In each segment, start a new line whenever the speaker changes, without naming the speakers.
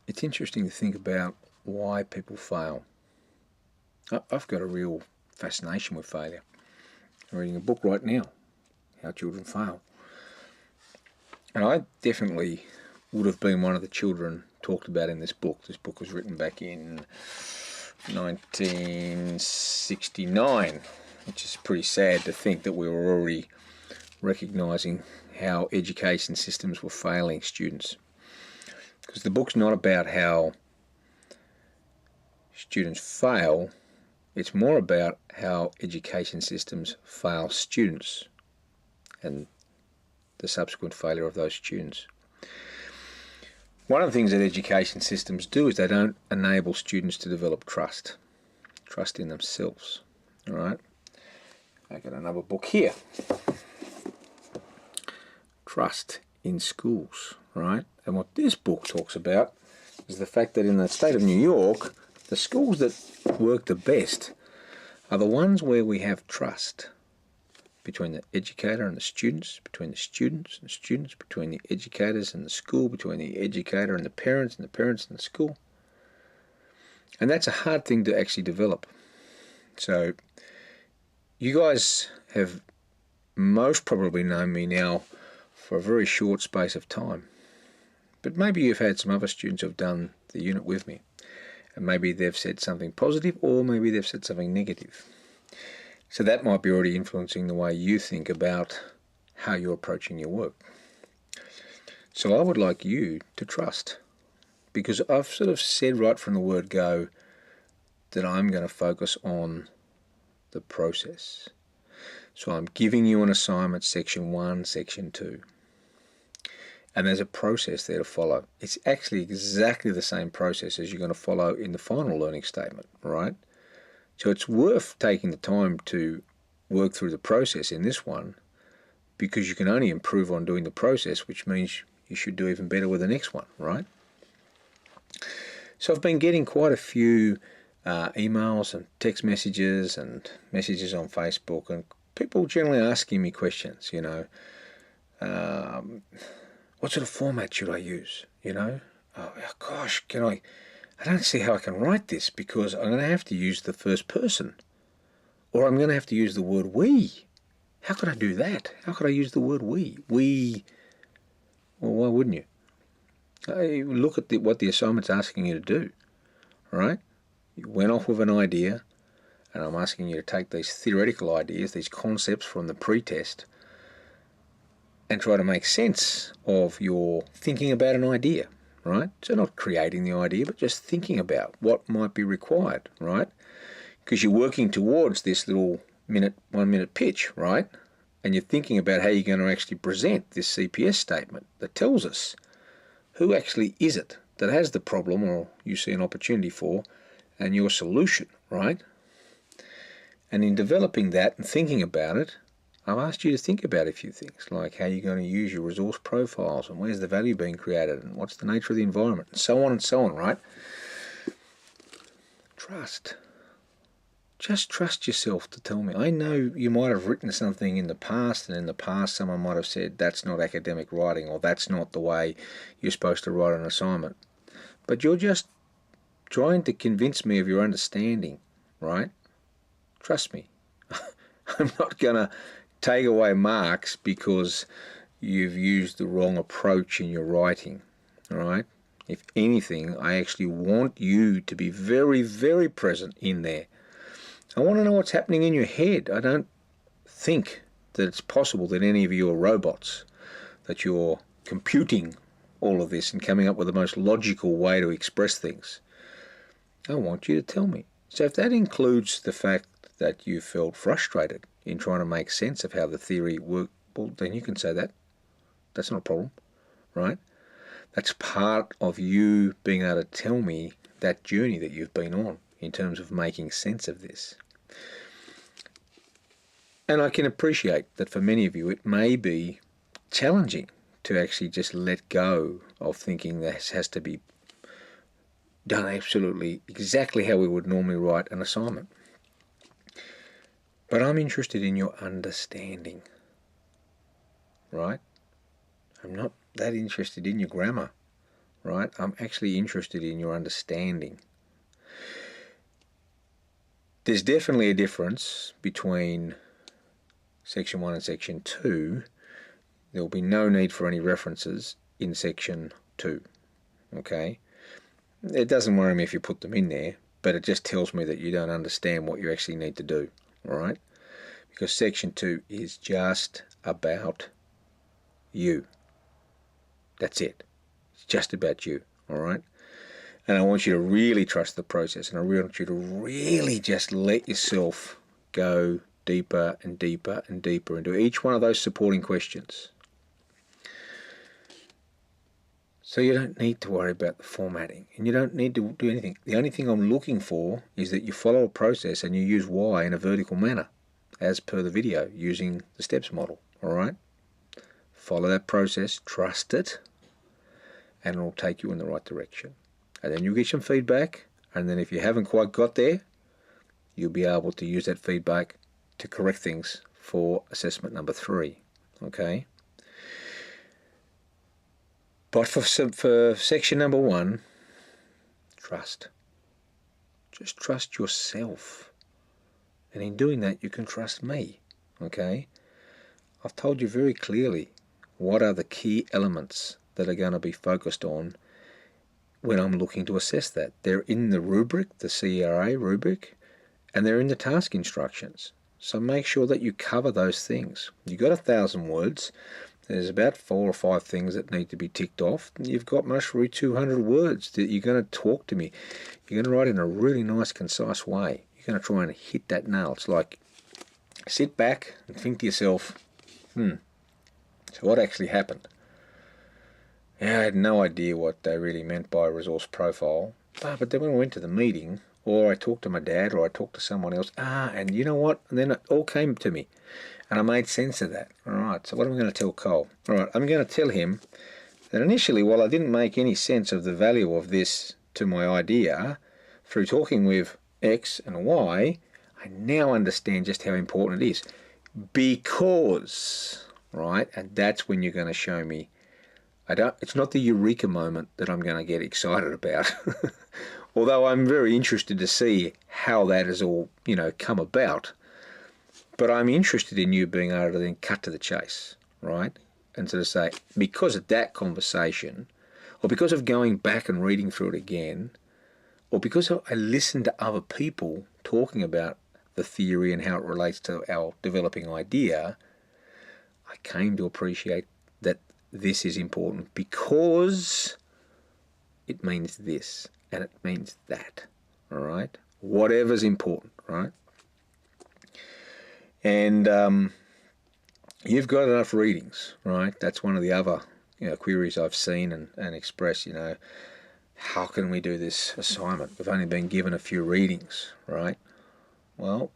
it's interesting to think about why people fail. I've got a real fascination with failure. I'm reading a book right now, How Children Fail. And I definitely would have been one of the children talked about in this book. This book was written back in 1969, which is pretty sad to think that we were already recognising how education systems were failing students. Because the book's not about how students fail, it's more about how education systems fail students and the subsequent failure of those students. One of the things that education systems do is they don't enable students to develop trust in themselves. All right, I got another book here. Trust in schools, right? And what this book talks about is the fact that in the state of New York, the schools that work the best are the ones where we have trust between the educator and the students, between the students and students, between the educators and the school, between the educator and the parents and the school. And that's a hard thing to actually develop. So you guys have most probably known me now for a very short space of time. But maybe you've had some other students who have done the unit with me. And maybe they've said something positive or maybe they've said something negative. So that might be already influencing the way you think about how you're approaching your work. So I would like you to trust, because I've sort of said right from the word go that I'm going to focus on the process. So I'm giving you an assignment, section 1, section 2. And there's a process there to follow. It's actually exactly the same process as you're going to follow in the final learning statement, right? So it's worth taking the time to work through the process in this one, because you can only improve on doing the process, which means you should do even better with the next one, right? So I've been getting quite a few emails and text messages and messages on Facebook, and people generally asking me questions, what sort of format should I use, oh gosh, I don't see how I can write this, because I'm going to have to use the first person, or I'm going to have to use the word we. How could I do that? How could I use the word we? We, well, why wouldn't you? Look at what the assignment's asking you to do, right? You went off with an idea, and I'm asking you to take these theoretical ideas, these concepts from the pre-test, and try to make sense of your thinking about an idea. Right? So not creating the idea, but just thinking about what might be required, right? Because you're working towards this little 1 minute pitch, right? And you're thinking about how you're going to actually present this CPS statement that tells us who actually is it that has the problem or you see an opportunity for, and your solution, right? And in developing that and thinking about it, I've asked you to think about a few things, like how you're going to use your resource profiles, and where's the value being created, and what's the nature of the environment, and so on, right? Trust. Just trust yourself to tell me. I know you might have written something in the past, and in the past someone might have said that's not academic writing, or that's not the way you're supposed to write an assignment. But you're just trying to convince me of your understanding, right? Trust me. I'm not going to take away marks because you've used the wrong approach in your writing, all right? If anything, I actually want you to be very, very present in there. I want to know what's happening in your head. I don't think that it's possible that any of you are robots, that you're computing all of this and coming up with the most logical way to express things. I want you to tell me. So if that includes the fact that you felt frustrated in trying to make sense of how the theory worked, well, then you can say that. That's not a problem, right? That's part of you being able to tell me that journey that you've been on in terms of making sense of this. And I can appreciate that for many of you it may be challenging to actually just let go of thinking this has to be done absolutely exactly how we would normally write an assignment. But I'm interested in your understanding, right? I'm not that interested in your grammar right? I'm actually interested in your understanding. There's definitely a difference between Section 1 and Section 2. There will be no need for any references in Section 2, okay? It doesn't worry me if you put them in there, but it just tells me that you don't understand what you actually need to do, all right? Because Section 2 is just about you. That's it. It's just about you, all right? And I want you to really trust the process, and I want you to really just let yourself go deeper and deeper and deeper into each one of those supporting questions. So you don't need to worry about the formatting, and you don't need to do anything. The only thing I'm looking for is that you follow a process and you use why in a vertical manner, as per the video, using the steps model, all right? Follow that process, trust it, and it'll take you in the right direction. And then you'll get some feedback, and then if you haven't quite got there, you'll be able to use that feedback to correct things for assessment number 3, okay? But for section number 1, trust. Just trust yourself. And in doing that, you can trust me, okay? I've told you very clearly what are the key elements that are going to be focused on when I'm looking to assess that. They're in the rubric, the CERA rubric, and they're in the task instructions. So make sure that you cover those things. You've got 1,000 words. There's about 4 or 5 things that need to be ticked off. You've got most through 200 words that you're going to talk to me. You're going to write in a really nice, concise way. You're going to try and hit that nail. It's like sit back and think to yourself, so what actually happened? Yeah, I had no idea what they really meant by a resource profile. But then when we went to the meeting, or I talked to my dad, or I talked to someone else, and you know what? And then it all came to me, and I made sense of that. All right, so what am I going to tell Cole? All right, I'm going to tell him that initially, while I didn't make any sense of the value of this to my idea, through talking with X and Y, I now understand just how important it is. Because, right, and that's when you're going to show me. It's not the eureka moment that I'm going to get excited about. Although I'm very interested to see how that has all, come about. But I'm interested in you being able to then cut to the chase, right? And sort of say, because of that conversation, or because of going back and reading through it again, or because I listened to other people talking about the theory and how it relates to our developing idea, I came to appreciate that this is important because it means this and it means that, all right? Whatever's important, right? And you've got enough readings, right? That's one of the other queries I've seen and expressed, how can we do this assignment? We've only been given a few readings, right? Well,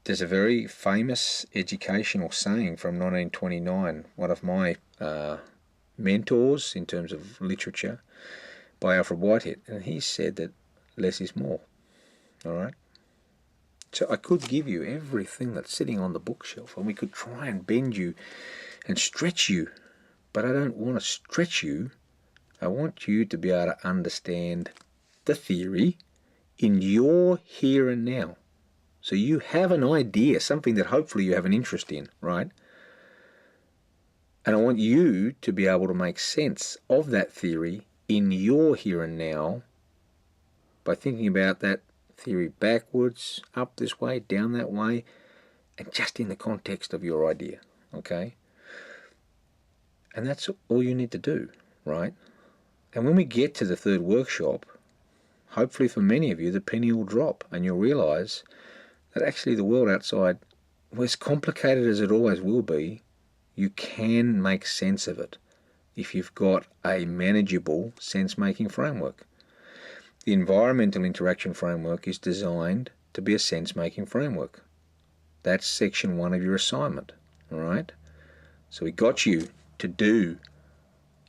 there's a very famous educational saying from 1929, one of my mentors in terms of literature, by Alfred Whitehead, and he said that less is more, all right? So I could give you everything that's sitting on the bookshelf, and we could try and bend you and stretch you, but I don't want to stretch you. I want you to be able to understand the theory in your here and now. So you have an idea, something that hopefully you have an interest in, right? And I want you to be able to make sense of that theory in your here and now by thinking about that theory backwards, up this way, down that way, and just in the context of your idea, okay? And that's all you need to do, right? And when we get to the 3rd workshop, hopefully for many of you, the penny will drop and you'll realise that actually the world outside, as complicated as it always will be, you can make sense of it if you've got a manageable sense-making framework. The environmental interaction framework is designed to be a sense-making framework. That's section 1 of your assignment, all right? So we got you to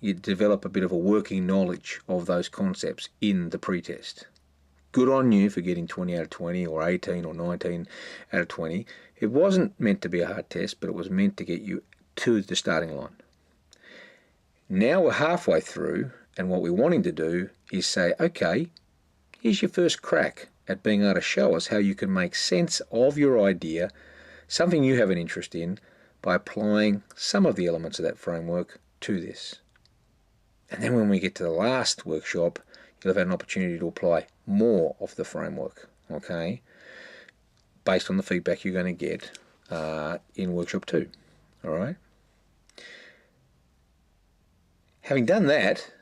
you develop a bit of a working knowledge of those concepts in the pretest. Good on you for getting 20 out of 20 or 18 or 19 out of 20. It wasn't meant to be a hard test, but it was meant to get you to the starting line. Now we're halfway through, And what we're wanting to do is say, okay, here's your first crack at being able to show us how you can make sense of your idea, something you have an interest in, by applying some of the elements of that framework to this. And then when we get to the last workshop, you'll have had an opportunity to apply more of the framework, okay, based on the feedback you're going to get in workshop 2, all right? Having done that,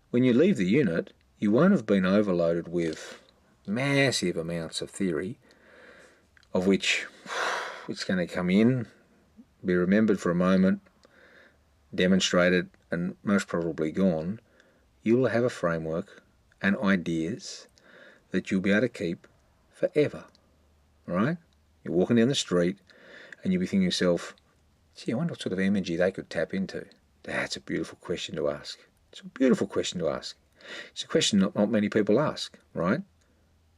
when you leave the unit, you won't have been overloaded with massive amounts of theory, of which it's going to come in, be remembered for a moment, demonstrated, and most probably gone. You'll have a framework and ideas that you'll be able to keep forever, right? You're walking down the street and you'll be thinking to yourself, gee, I wonder what sort of energy they could tap into. That's a beautiful question to ask. It's a beautiful question to ask. It's a question not many people ask, right?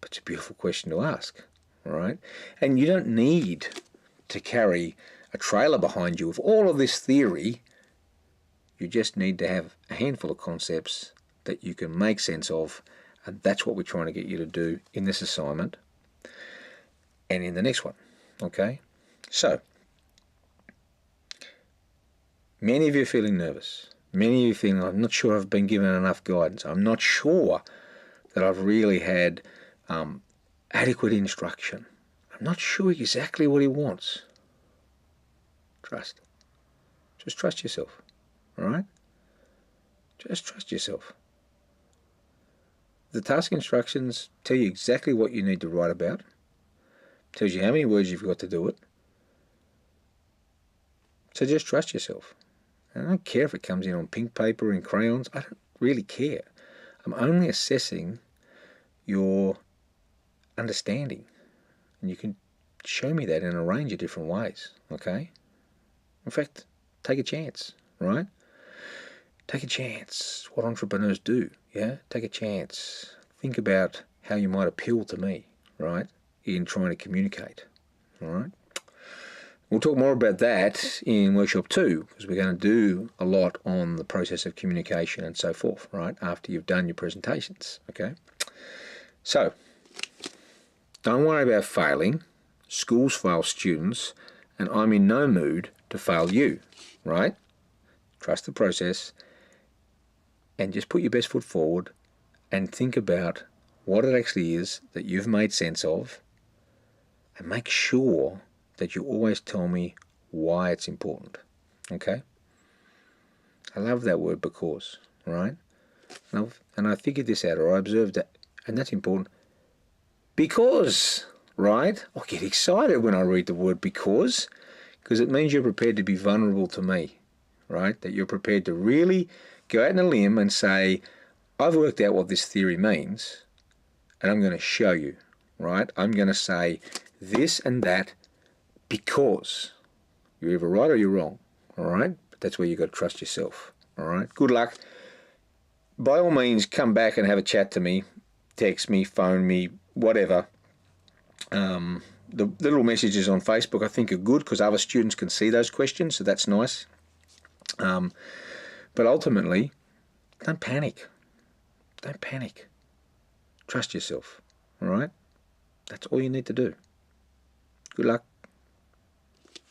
But it's a beautiful question to ask, right? And you don't need to carry a trailer behind you with all of this theory. You just need to have a handful of concepts that you can make sense of, and that's what we're trying to get you to do in this assignment and in the next one, okay? So, many of you are feeling nervous. Many of you are feeling, I'm not sure I've been given enough guidance. I'm not sure that I've really had adequate instruction. I'm not sure exactly what he wants. Trust. Just trust yourself, all right? Just trust yourself. The task instructions tell you exactly what you need to write about, tells you how many words you've got to do it. So just trust yourself. I don't care if it comes in on pink paper and crayons. I don't really care. I'm only assessing your understanding. And you can show me that in a range of different ways, okay? In fact, take a chance, right? Take a chance. What entrepreneurs do, yeah? Take a chance. Think about how you might appeal to me, right? In trying to communicate, all right? We'll talk more about that in workshop 2, because we're going to do a lot on the process of communication and so forth, right, after you've done your presentations, okay? So, don't worry about failing. Schools fail students, and I'm in no mood to fail you, right? Trust the process, and just put your best foot forward and think about what it actually is that you've made sense of, and make sure that you always tell me why it's important, okay? I love that word because, right? And I figured this out, or I observed that, and that's important. Because, right? I get excited when I read the word because it means you're prepared to be vulnerable to me, right? That you're prepared to really go out on a limb and say, I've worked out what this theory means, and I'm going to show you, right? I'm going to say this and that because you're either right or you're wrong, all right? But that's where you've got to trust yourself, all right? Good luck. By all means, come back and have a chat to me. Text me, phone me, whatever. The little messages on Facebook I think are good because other students can see those questions, so that's nice. But ultimately, don't panic. Don't panic. Trust yourself, all right? That's all you need to do. Good luck.